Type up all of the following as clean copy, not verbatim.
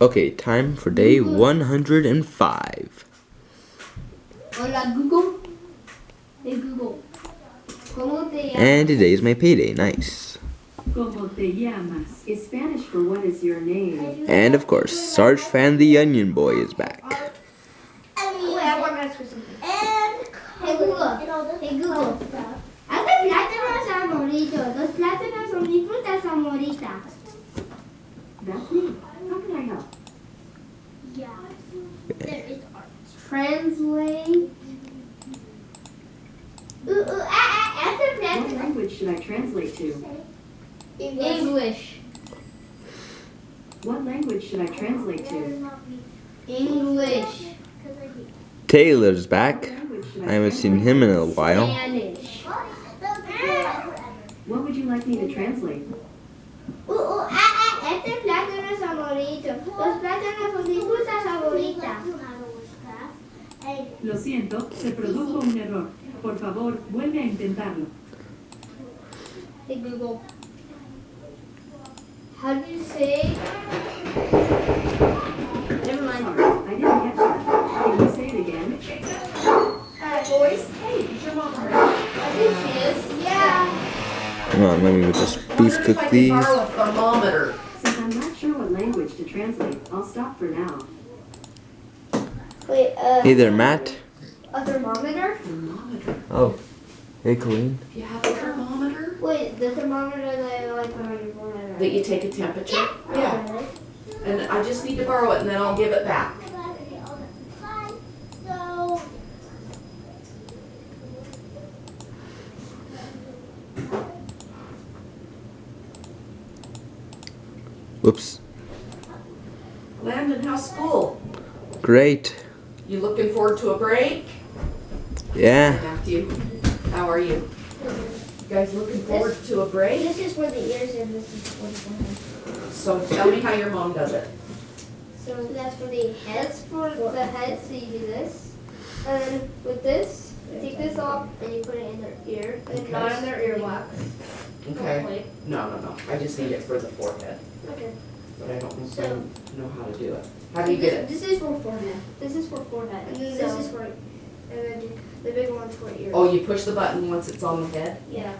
Okay, time for day 105. Hola Google. Hey Google. ¿Cómo te llamas? And today is my payday. Nice. ¿Cómo te llamas? Is Spanish for what is your name. And of course, Sarge Fan the Onion Boy is back. Wait, I want to ask for something. Hey Google. Hey Google. Hazte plátanos amoritos. Los plátanos son mis frutas favoritas. That's me. How can I help? Yeah. There is art. Translate. Hazte What plátanos. language should I translate to? English. What language should I translate to? English. Taylor's What back. language should I haven't seen him in a while. Spanish. What would you like me to translate? Este plátano es favorito. Los plátanos son mis frutas favoritas. Lo siento, se produjo un error. Por favor, vuelve a intentarlo. Hey Google. How do you say? Never mind. Sorry, I didn't catch that. Can you say it again? Boys, hey, is your mom home? I think she is. Yeah. Come on, let me get this I beef wonder if cook, I can please. borrow a thermometer. Since I'm not sure what language to translate, I'll stop for now. Wait, Hey there, Matt. a thermometer? Thermometer. Oh, hey, Colleen. Do you have a thermometer? Wait, the thermometer that I like put on your forehead. That you take a temperature? Yeah. And I just need to borrow it and then I'll give it back. Whoops. Landon, how's school? Great. You looking forward to a break? Yeah. Matthew, how are you? You guys looking forward to a break? This is for the ears and this is for the forehead. So tell me how your mom does it. So that's for the heads. For the heads, so you do this. And then with this, you take this off and you put it in their ear. And Okay. not in their earwax. Okay. No. I just need it for the forehead. Okay. But I don't know if I So- know how to do it. How do you get it? This is for forehead. This is for forehead. And then this is for, and then the big one's for ears. Oh, you push the button once it's on the head? Yeah.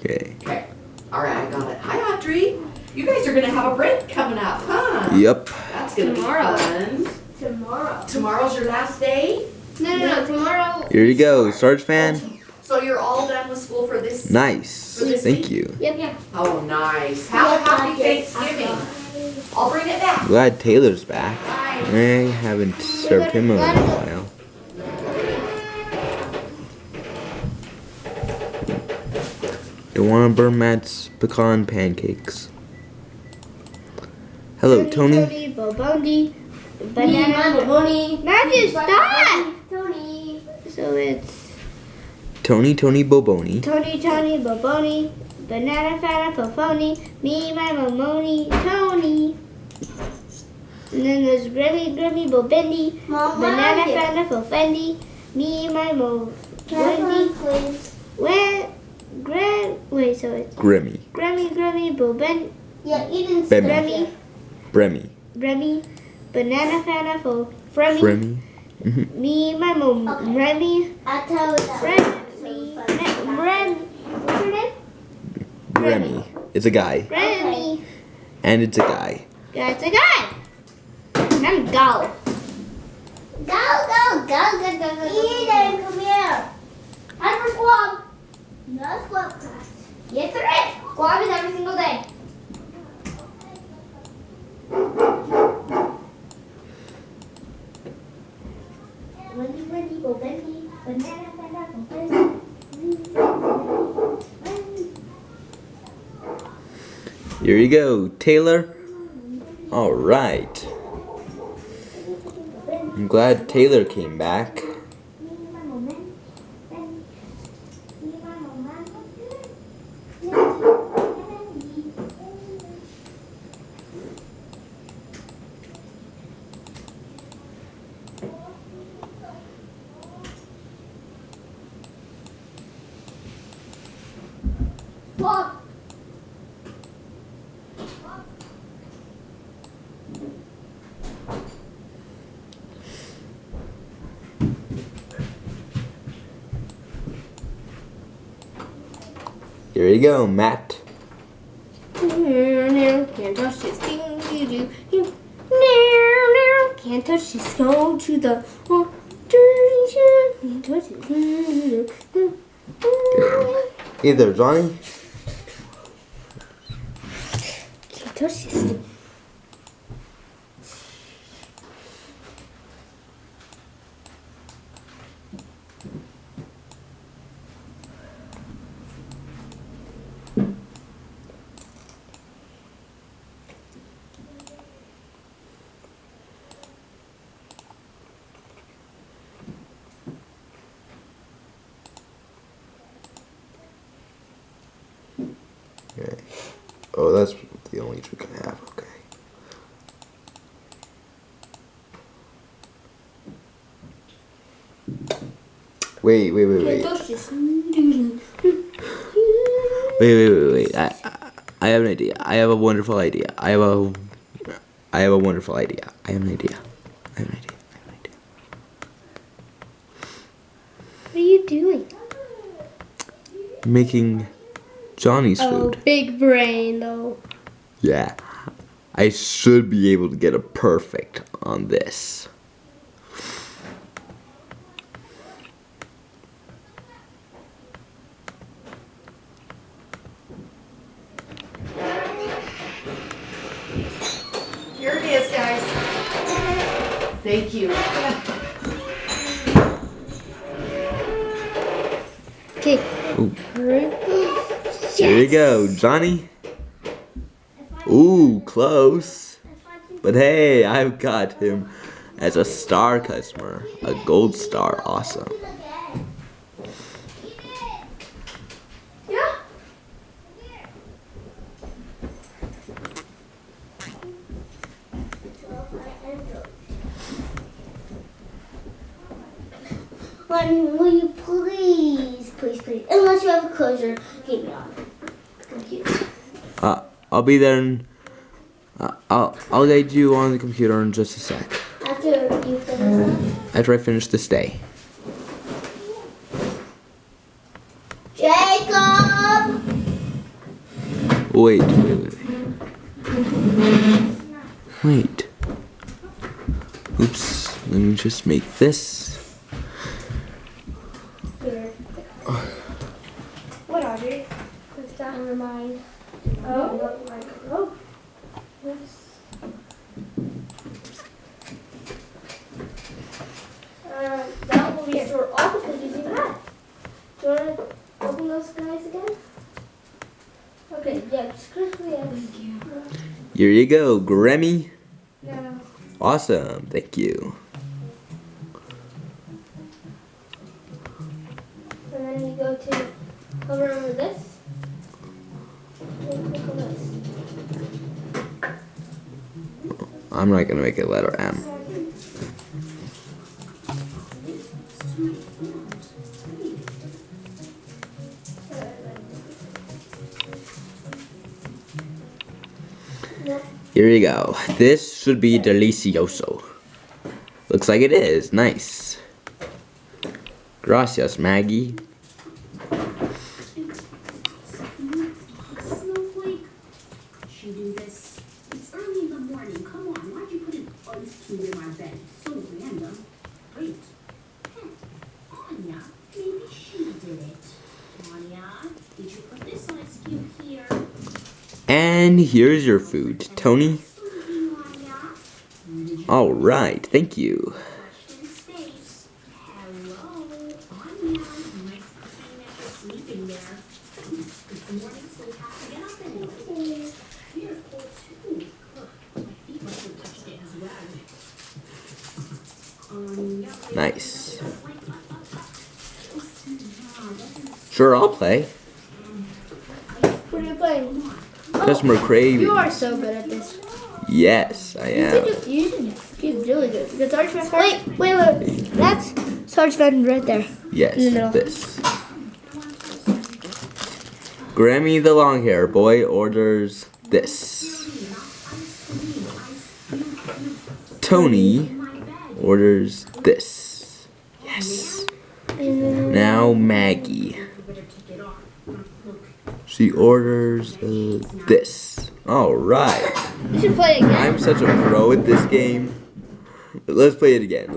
Okay. Okay. All right, I got it. Hi, Audrey. You guys are going to have a break coming up, huh? Yep. That's going to be Tomorrow. fun. Tomorrow. Tomorrow's your last day? No. Tomorrow. Here you go, Sarge Fan. So you're all done with school for this? Nice. Thank you. Yep. Oh, nice. Happy Thanksgiving. I'll bring it back. Glad Taylor's back. Bye. I haven't served him in a while. Don't want to burn Matt's pecan pancakes. Hello, Tony. Boboni, banana, Boboni. Matthew, stop! Tony. So it's Tony Boboni. Tony, Boboni, banana, fana, fofoni, me, my momoni, Tony. And then there's Grimmy, Bobendi, banana, fana, fofendi, me, my mo, Wendy, wait, so it's Grimmy. Grammy, Boben, Bemmy. Bremmy. Remy, banana, fana, Fremy, Fremmy. me, my mom, Remy, what's her name? Remy. It's a guy. Remy. And it's a guy. That's a guy. I'm go. Go. Eden, come here. Time for squab. No squab class. Yes, there is. Squab is every single day. Wendy, go Bendy. Banana, go Bendy. Here you go, Taylor. All right. I'm glad Taylor came back. Bob. Here you go, Matt. Can't touch this thing you do. Can't touch this. Go to the can't touch this. Either Johnny. Can't touch this. Okay. Oh, that's the only trick I have. Okay. Wait. Can't touch this. Wait. I have an idea. I have a wonderful idea. I have a wonderful idea. I have an idea. What are you doing? Making Johnny's Oh, food. big brain though. Yeah. I should be able to get a perfect on this. Here it is, guys. Thank you. Okay. Ooh. Here you go, Johnny. Ooh, close. But hey, I've got him as a star customer. A gold star. Awesome. Yeah. One, will you please, unless you have a closure, keep me on computer. I'll be there and I'll get you on the computer in just a sec. After you finish that. After I finish this day. Jacob! Wait. Oops. Let me just make this. Here. What, Audrey? Put that in your mind. Oh. Yes. That will restore all the cookies you had. Do you want to open those guys again? Okay, yeah, just quickly. Thank you. Here you go, Grammy. Yeah. Awesome. Thank you. And then you go to hover over this. And click on this. I'm not gonna make it letter M. Here you go. This should be delicioso. Looks like it is. Nice. Gracias, Maggie. Snowflake, she do this. It's early in the morning. Come on, why'd you put an ice cube in my bed? So random. Wait. Anya, maybe she did it. Anya, did you put this ice cube here? And here's your food, Tony. Sleeping, Anya. All right. Thank you. Question stays. Hello, Anya. Nice to see that you're sleeping there. It's morning, so we have to get up anyway. You're cold too. Ugh, my feet must have touched it as well. Nice. Sure, I'll play. What are you playing? Customer craving. You are so good at this. Yes, I am. You did really good. The Sarge Van. Wait. That's Sarge Van right there. Yes, In the middle. this. Grammy the long hair boy orders this. Tony orders this. Yes. Now Maggie. She orders this. All right. You should play again. I'm such a pro at this game. Let's play it again.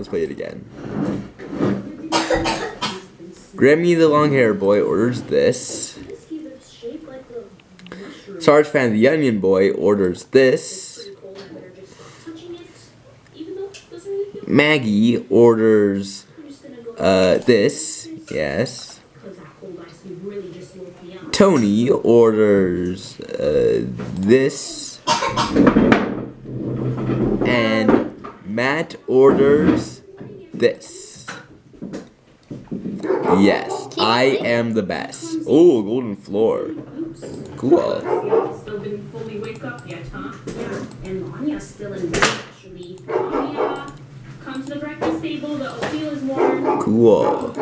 Grammy the long hair boy orders this. Sarge Fan the onion boy orders this. Maggie orders this. Yes. Tony orders this. And Matt orders this. Yes, I am the best. Oh, golden floor. Cool. Still didn't fully wake up yet, huh? Yeah, and Anya's still in bed, actually. Anya, come to the breakfast table, the oatmeal is warm. Cool.